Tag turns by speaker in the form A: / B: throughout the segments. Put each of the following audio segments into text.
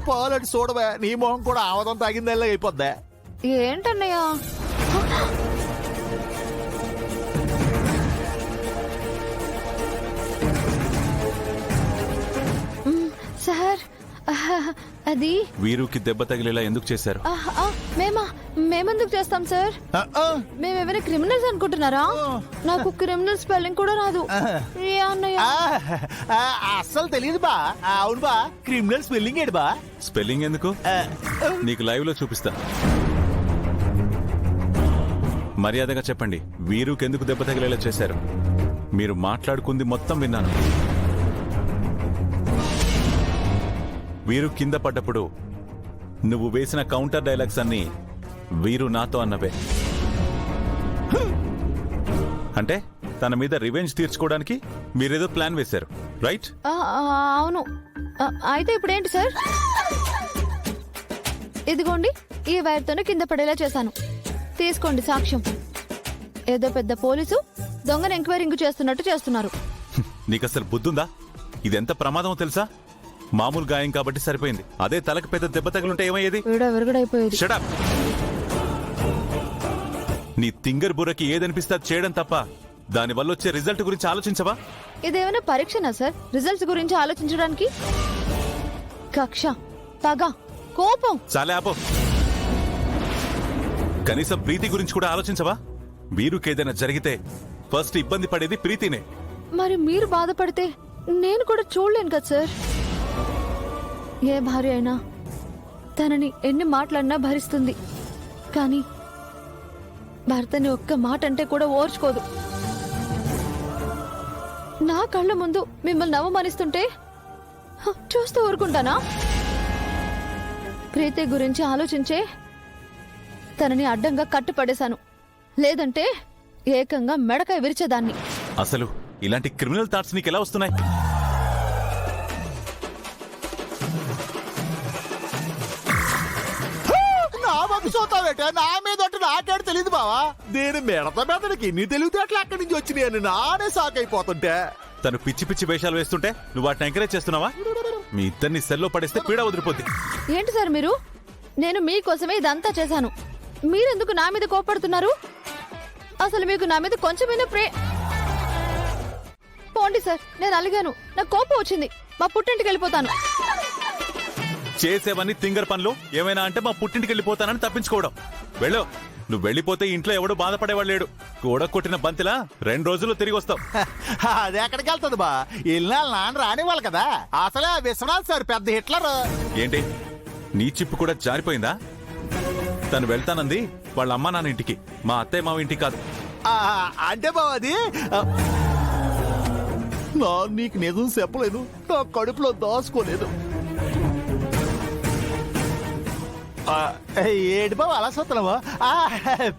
A: పాలటి చూడవే, నీ మొహం కూడా ఆవదం తాగిందల్లా అయిపోద్దా.
B: ఏంటన్నయ్యా? సార్ అది
C: వీరుకి దెబ్బ తగిలేలా ఎందుకు చేశారు?
B: మేమెందుకు చేస్తాం సార్? మేమేమైనా క్రిమినల్స్ అనుకుంటున్నారా? నాకు క్రిమినల్ స్పెల్లింగ్ కూడా రాదు.
A: అస్సలు తెలియదు బా. అవును బా, క్రిమినల్ స్పెల్లింగ్ ఏడు బా.
C: స్పెల్లింగ్ ఎందుకు? నీకు లైవ్ లో చూపిస్తా. మర్యాదగా చెప్పండి, వీరుకి ఎందుకు దెబ్బ తగిలేలా చేశారు? మీరు మాట్లాడుకుంది మొత్తం విన్నాను. వీరు కింద పడ్డప్పుడు నువ్వు వేసిన కౌంటర్ డైలాగ్స్ అన్ని వీరు నాతో అన్నవే. అంటే తన మీద రివెంజ్ తీర్చుకోవడానికి మీరేదో ప్లాన్ వేశారు, రైట్?
B: అవును. అయితే ఇప్పుడు ఏంటి సార్? ఇదిగోండి, ఈ వైర్తోనే కింద పడేలా చేశాను. తీసుకోండి సాక్ష్యం. ఏదో పెద్ద పోలీసు దొంగను ఎంక్వైరింగ్ చేస్తున్నట్టు చేస్తున్నారు.
C: నీకసలు బుద్ధుందా? ఇదెంత ప్రమాదమో తెలుసా? మామూలు గాయం కాబట్టి సరిపోయింది, అదే తలకు పెద్ద దెబ్బ తగులుంటే ఏమయ్యేది? Shut up! నీ తింగర్ బుర్రకి ఏదనిపిస్తే అది చేయడం తప్ప దానివల్ల వచ్చే రిజల్ట్ గురించి ఆలోచించవా?
B: ఇదేమైనా పరీక్షనా సార్ రిజల్ట్స్ గురించి ఆలోచించడానికి? కక్ష, పగ, కోపం.
C: చాలే ఆపో. కనీసం ప్రీతి గురించి కూడా ఆలోచించవా? వీరుకేదైనా జరిగితే ఫస్ట్ ఇబ్బంది పడేది ప్రీతినే.
B: మరి మీరు బాధపడితే నేను కూడా చూడలేను కదా సార్. ఏ భార్య అయినా తనని ఎన్ని మాటలన్నా భరిస్తుంది, కానీ భర్తని ఒక్క మాట అంటే కూడా ఓర్చుకోదు. నా కళ్ళ ముందు మిమ్మల్ని అవమానిస్తుంటే చూస్తూ ఊరుకుంటానా? ప్రీతి గురించి ఆలోచించే తనని అడ్డంగా కట్టుపడేశాను, లేదంటే ఏకంగా మెడకాయ విరిచేదాన్ని.
C: అసలు ఇలాంటి క్రిమినల్ థాట్స్ నీకు ఎలా వస్తున్నాయి?
A: నా మీద నాకేడు తెలియదు బావా. నేను మిడత మెదడికి ఇన్ని తెలివితేటలు అక్కడి నుంచి వచ్చినాయని నానే షాక్ అయిపోతుంటే.
C: తను పిచ్చి పిచ్చి వేషాలు వేస్తుంటే నువ్వు వాటిని ఎంకరేజ్ చేస్తున్నావా? మీ ఇద్దరిని సెల్లో పడేస్తే పీడ వదిలిపోద్ది.
B: ఏంటి సార్ మీరు? నేను మీకోసమే ఇదంతా చేశాను, మీరెందుకు నా మీద కోపడుతున్నారు? అసలు మీకు నా మీద కొంచెమైనా పోండి సార్, నేను అలిగాను, నాకు కోపం వచ్చింది, మా పుట్టింటికి వెళ్ళిపోతాను.
C: చేసేవన్నీ తింగర్ పనులు. ఏమైనా అంటే మా పుట్టింటికి వెళ్ళిపోతానని తప్పించుకోవడం. వెళ్ళు, నువ్వు వెళ్ళిపోతే ఇంట్లో ఎవడో బాధపడేవాడు లేడు. కూడా కొట్టిన బంతిలా 2 రోజుల్లో తిరిగి వస్తావు.
A: అది ఎక్కడికి వెళ్తుంది బా? వెళ్ళిన నాన్న రానివ్వాలి కదా. అసలే విశ్వనాథ్ సార్ పెద్ద హిట్లర్.
C: ఏంటి, నీ చిప్పు కూడా జారిపోయిందా? తను వెళ్తానంది వాళ్ళ అమ్మా నాన్న ఇంటికి, మా అత్తయ్య మావ ఇంటికి కాదు.
A: అంటే బావ అది నీకు నిజం చెప్పలేదు, నా కడుపులో దాచుకోలేదు. ఏడు బాబు అలా చూస్తున్నావు?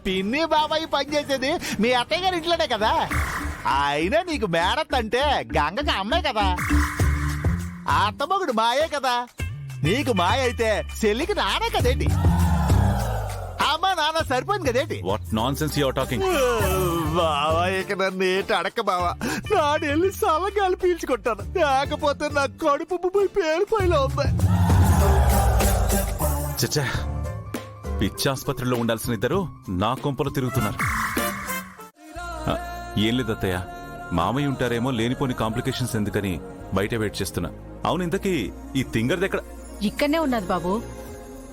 A: పిన్ని బాబాయ్ పని చేసేది మీ అత్తయ్య గారి ఇంట్లోనే కదా. అయినా నీకు మేడత్ అంటే గంగకి అమ్మాయి కదా, అత్తమ్మగుడు మాయే కదా. నీకు మాయ అయితే చెల్లికి నానే కదేంటి? అమ్మా నాన్న సరిపోయింది కదేంటి?
C: What nonsense you are talking?
A: బావా ఇక నన్ను ఏంటి అడక్క బావా. నాడు వెళ్ళి సలగాలు పీల్చుకుంటాను, లేకపోతే నా కడుపు పోయి పేలిపోయిలా ఉంది.
C: చచ్చా, పిచ్చి ఆసుపత్రిలో ఉండాల్సిన ఇద్దరు నా కొంపలు తిరుగుతున్నారు. ఏం లేదత్తయ్య, మామయ్య ఉంటారేమో లేనిపోని కాంప్లికేషన్స్ ఎందుకని బయట వెయిట్ చేస్తున్నా. అవును, ఇంతకీ ఈ తింగర్ది ఎక్కడ?
D: ఇక్కడనే ఉన్నది బాబు.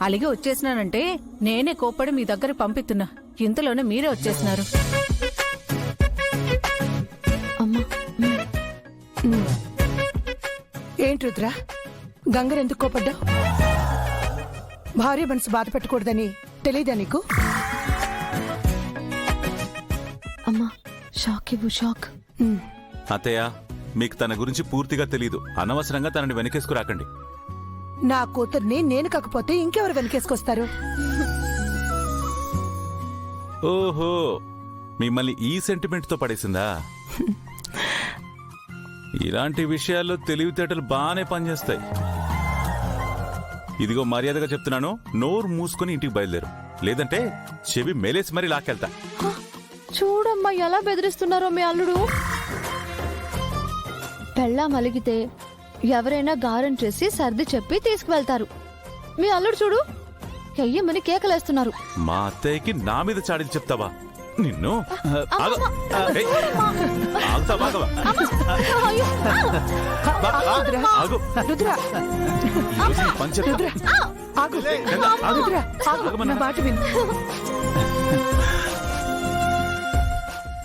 D: అలిగి వచ్చేసినానంటే నేనే కోప్పడి మీ దగ్గర పంపిస్తున్నా, ఇంతలోనే మీరే వచ్చేసినారు.
E: ఏంటి రుద్రా, గంగరెందుకు కోపడ్డావు? భార్య మనసు బాధ పెట్టకూడదని తెలీదా నీకు?
B: అమ్మా షాక్ ఇవ్వు, షాక్.
C: అత్తయ్య, మీకు తన గురించి పూర్తిగా తెలీదు. అనవసరంగా తనని వెనకేసుకురాకండి.
E: నా కూతుర్ని నేను కాకపోతే ఇంకెవరు వెనకేసుకొస్తారు?
C: ఓహో, మిమ్మల్ని ఈ సెంటిమెంట్ తో పడేసిందా? ఇలాంటి విషయాల్లో తెలివితేటలు బాగానే పనిచేస్తాయి. ఇదిగో మర్యాదగా చెప్తున్నాను, నోరు మూసుకొని ఇంటికి బయలుదేరు, లేదంటే చెవి మేలేసి మరీ లాక్కెళ్తా.
B: చూడమ్మా ఎలా బెదిరిస్తున్నారో మీ అల్లుడు. పెళ్ళాం అలిగితే ఎవరైనా గారం చేసి సర్ది చెప్పి తీసుకువెళ్తారు, మీ అల్లుడు చూడు అయ్యమ్మని కేకలేస్తున్నారు.
C: మా అత్తయ్యకి నా మీద చాడీలు చెప్తావా? నిన్ను ఆగు. ఏయ్, ఆగుతావా, ఆగవా?
B: అయ్యో.
E: రుద్ర,
C: ఆగు.
E: రుద్ర,
C: ఈరోజు నీ పని చెప్తా.
E: రుద్ర, ఆగు.
C: ఆగు.
E: రుద్ర, ఆగు. నా మాట విను.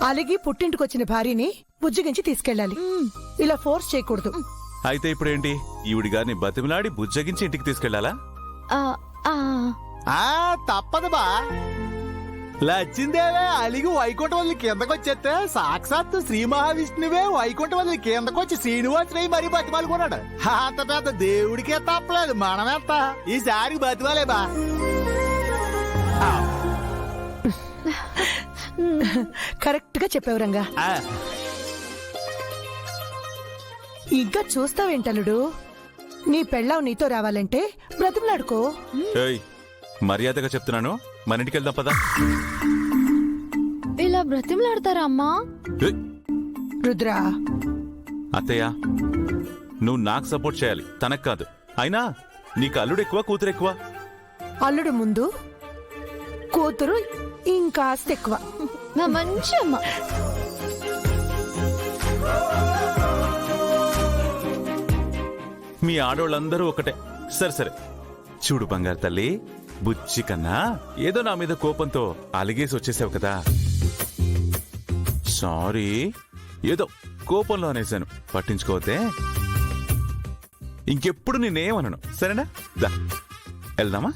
E: అలిగి పుట్టింటికొచ్చిన భార్యని బుజ్జగించి తీసుకెళ్ళాలి. ఇలా ఫోర్స్ చేయకూడదు.
C: అయితే ఇప్పుడేంటి? ఈవిడి గారిని బతిమలాడి బుజ్జగించి ఇంటికి తీసుకెళ్లాలా?
B: ఆ, ఆ.
A: తప్పదు బా. లచ్చిందేవే అలిగి వైకుంఠం వదిలి కిందకొచ్చేస్తే సాక్షాత్తు శ్రీ మహావిష్ణువే వైకుంఠం వదిలి కిందకొచ్చి శ్రీనివాసుని మరీ బతిమాలుకున్నాడు. అంత పెద్ద దేవుడికే తప్పలేదు, మనమెంత ఈసారి బతిమాలే బా.
E: కరెక్ట్ గా చెప్పావు రంగా. ఇంకా చూస్తావేంటలుడు? నీ పెళ్ళాం నీతో రావాలంటే బ్రతిమలాడుకో.
C: ఏయ్, మర్యాదగా చెప్తున్నాను, మన ఇంటికి వెళ్దాం పదా.
B: ఇలా బ్రతిమలాడతారా అమ్మా?
C: ఏయ్,
E: రుద్రా,
C: అత్తయ్య నువ్వు నాకు సపోర్ట్ చేయాలి, తనకు కాదు. అయినా నీకు అల్లుడు ఎక్కువ కూతురు ఎక్కువ?
E: అల్లుడు ముందు, కూతురు ఇంకాస్త ఎక్కువ.
B: నా మంచి అమ్మ.
C: మీ ఆడోళ్ళందరూ ఒకటే. సరే సరే, చూడు బంగారు తల్లి, బుచ్చి కన్నా ఏదో నా మీద కోపంతో అలిగేసి వచ్చేసావు కదా. సారీ, ఏదో కోపంలో అనేసాను, పట్టించుకోవద్దే. ఇంకెప్పుడు నేనేమనను, సరేనా? దా వెళ్దామా?